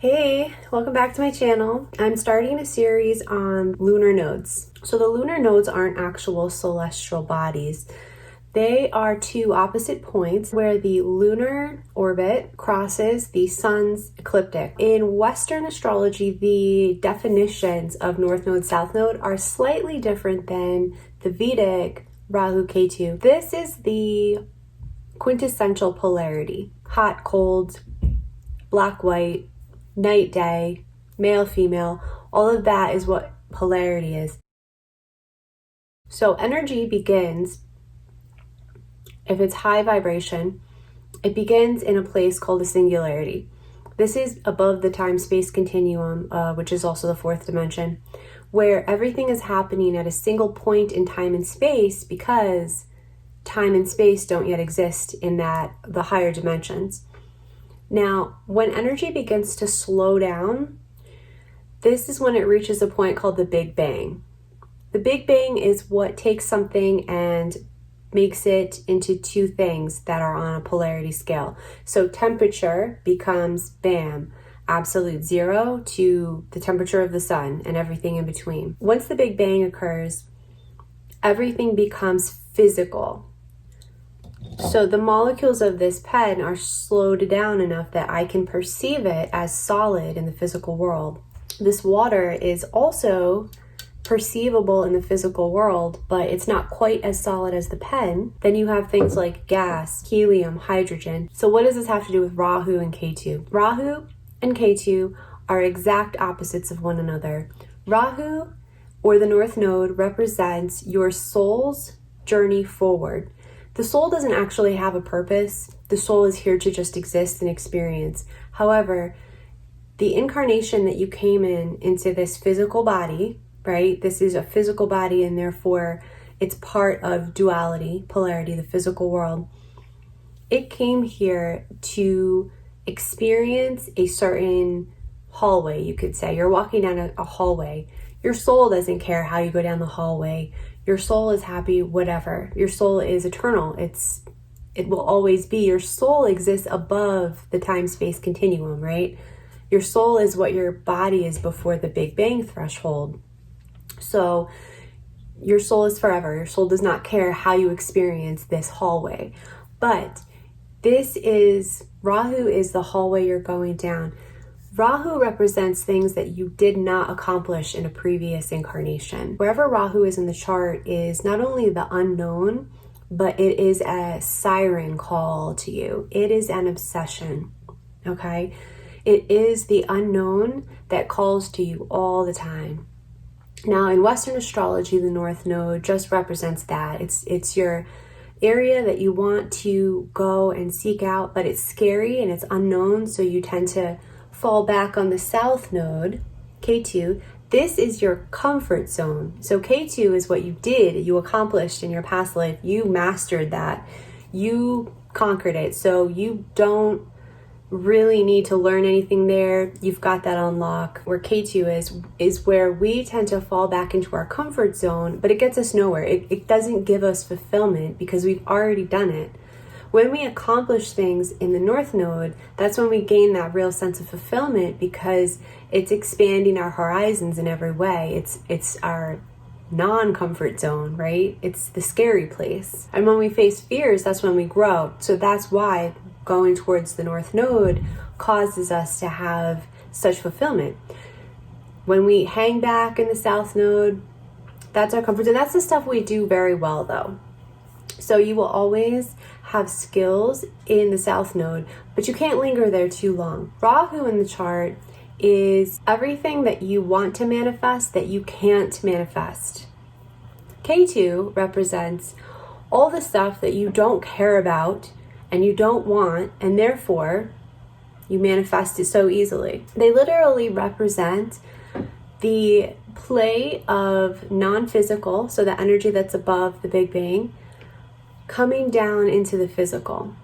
Hey, welcome back to my channel. I'm starting a series on lunar nodes. So the lunar nodes aren't actual celestial bodies. They are two opposite points where the lunar orbit crosses the sun's ecliptic. In Western astrology, the definitions of north node, south node are slightly different than the Vedic Rahu Ketu. This is the quintessential polarity: hot, cold, black, white, night, day, male, female. All of that is what polarity is. So energy begins, if it's high vibration, it begins in a place called a singularity. This is above the time-space continuum, which is also the fourth dimension, where everything is happening at a single point in time and space because time and space don't yet exist in the higher dimensions. Now, when energy begins to slow down, this is when it reaches a point called the Big Bang. The Big Bang is what takes something and makes it into two things that are on a polarity scale. So temperature becomes, bam, absolute zero to the temperature of the sun and everything in between. Once the Big Bang occurs, everything becomes physical. So the molecules of this pen are slowed down enough that I can perceive it as solid in the physical world. This water is also perceivable in the physical world, but it's not quite as solid as the pen. Then you have things like gas, helium, hydrogen. So what does this have to do with Rahu and Ketu? Rahu and Ketu are exact opposites of one another. Rahu, or the North Node, represents your soul's journey forward. The soul doesn't actually have a purpose. The soul is here to just exist and experience. However, the incarnation that you came into this physical body, right? This is a physical body, and therefore it's part of duality, polarity, the physical world. It came here to experience a certain hallway, you could say. You're walking down a hallway. Your soul doesn't care how you go down the hallway. Your soul is happy, whatever. Your soul is eternal. It will always be. Your soul exists above the time-space continuum, right? Your soul is what your body is before the Big Bang threshold. So your soul is forever. Your soul does not care how you experience this hallway. But Rahu is the hallway you're going down. Rahu represents things that you did not accomplish in a previous incarnation. Wherever Rahu is in the chart is not only the unknown, but it is a siren call to you. It is an obsession, okay? It is the unknown that calls to you all the time. Now, in Western astrology, the North Node just represents that. It's your area that you want to go and seek out, but it's scary and it's unknown, so you tend to fall back on the South Node, Ketu. This is your comfort zone. So Ketu is what you did, you accomplished in your past life. You mastered that. You conquered it. So you don't really need to learn anything there. You've got that on lock. Where Ketu is where we tend to fall back into our comfort zone, but it gets us nowhere. It doesn't give us fulfillment because we've already done it. When we accomplish things in the North Node, that's when we gain that real sense of fulfillment because it's expanding our horizons in every way. It's our non-comfort zone, right? It's the scary place. And when we face fears, that's when we grow. So that's why going towards the North Node causes us to have such fulfillment. When we hang back in the South Node, that's our comfort zone. That's the stuff we do very well, though. So you will always have skills in the South Node, but you can't linger there too long. Rahu in the chart is everything that you want to manifest that you can't manifest. Ketu represents all the stuff that you don't care about and you don't want, and therefore you manifest it so easily. They literally represent the play of non-physical, so the energy that's above the Big Bang, coming down into the physical.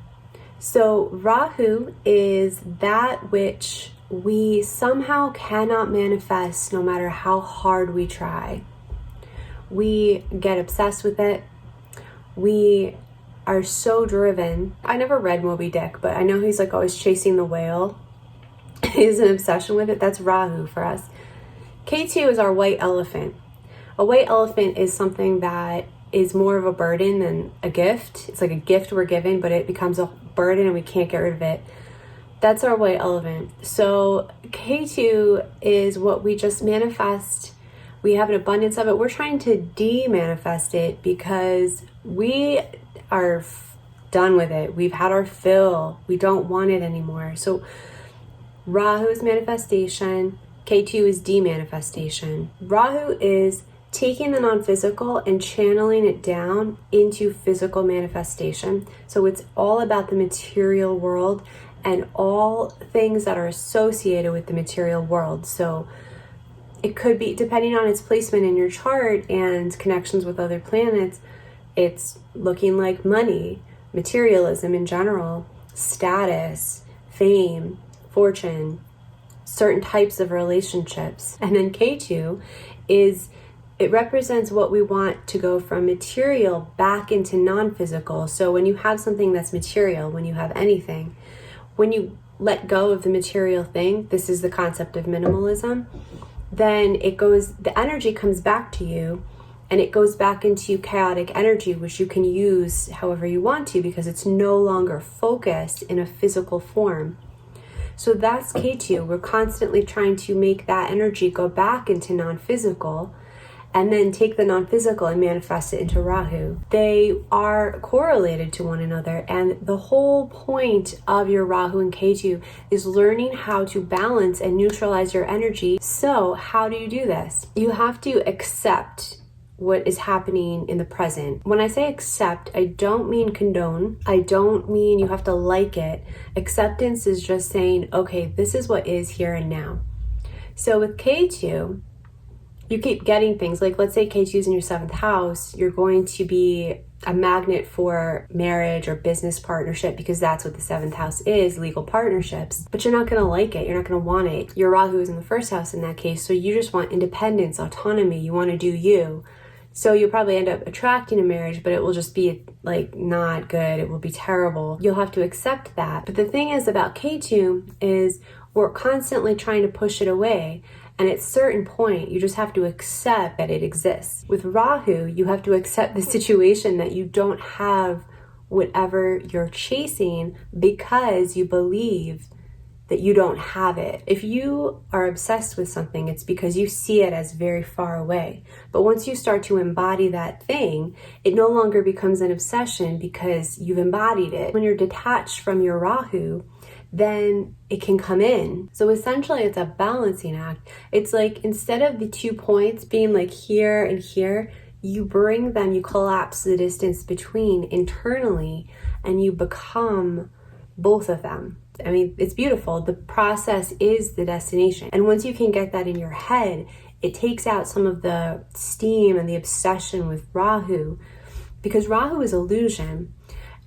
So Rahu is that which we somehow cannot manifest no matter how hard we try. We get obsessed with it. We are so driven. I never read Moby Dick, but I know he's like always chasing the whale. is an obsession with it, that's Rahu for us. K2 is our white elephant. A white elephant is something that is more of a burden than a gift. It's like a gift we're given, but it becomes a burden and we can't get rid of it. That's our white elephant. So K2 is what we just manifest. We have an abundance of it. We're trying to de-manifest it because we are done with it. We've had our fill. We don't want it anymore. So Rahu is manifestation. K2 is de-manifestation. Rahu is taking the non-physical and channeling it down into physical manifestation. So it's all about the material world and all things that are associated with the material world. So it could be, depending on its placement in your chart and connections with other planets, it's looking like money, materialism in general, status, fame, fortune, certain types of relationships. And then K2 is, it represents what we want to go from material back into non-physical. So when you have something that's material, when you have anything, when you let go of the material thing, this is the concept of minimalism, then it goes, the energy comes back to you and it goes back into chaotic energy, which you can use however you want to because it's no longer focused in a physical form. So that's K2. We're constantly trying to make that energy go back into non-physical and then take the non-physical and manifest it into Rahu. They are correlated to one another, and the whole point of your Rahu and Ketu is learning how to balance and neutralize your energy. So how do you do this? You have to accept what is happening in the present. When I say accept, I don't mean condone. I don't mean you have to like it. Acceptance is just saying, okay, this is what is here and now. So with K2, you keep getting things like, let's say K2 is in your 7th house, you're going to be a magnet for marriage or business partnership because that's what the 7th house is, legal partnerships. But you're not going to like it. You're not going to want it. Your Rahu is in the 1st house in that case. So you just want independence, autonomy. You want to do you. So you'll probably end up attracting a marriage, but it will just be like not good. It will be terrible. You'll have to accept that. But the thing is about K2 is we're constantly trying to push it away. And at a certain point, you just have to accept that it exists. With Rahu, you have to accept the situation that you don't have whatever you're chasing because you believe that you don't have it. If you are obsessed with something, it's because you see it as very far away. But once you start to embody that thing, it no longer becomes an obsession because you've embodied it. When you're detached from your Rahu, then it can come in. So essentially it's a balancing act. It's like instead of the 2 points being like here and here, you bring them, you collapse the distance between internally and you become both of them. I mean, it's beautiful. The process is the destination. And once you can get that in your head, it takes out some of the steam and the obsession with Rahu, because Rahu is illusion.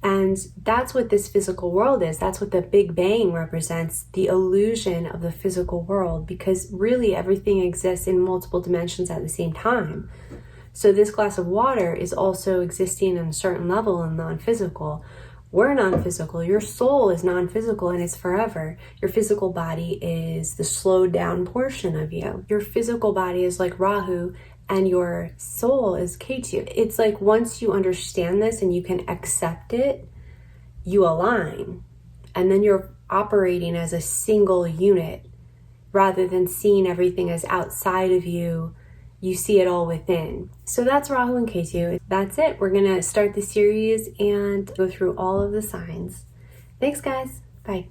And that's what this physical world is. That's what the Big Bang represents, the illusion of the physical world, because really everything exists in multiple dimensions at the same time. So this glass of water is also existing on a certain level in non-physical. We're non-physical. Your soul is non-physical and it's forever. Your physical body is the slowed down portion of you. Your physical body is like Rahu and your soul is Ketu. It's like once you understand this and you can accept it, you align. And then you're operating as a single unit rather than seeing everything as outside of you. You see it all within. So that's Rahu and Ketu. That's it. We're going to start the series and go through all of the signs. Thanks, guys. Bye.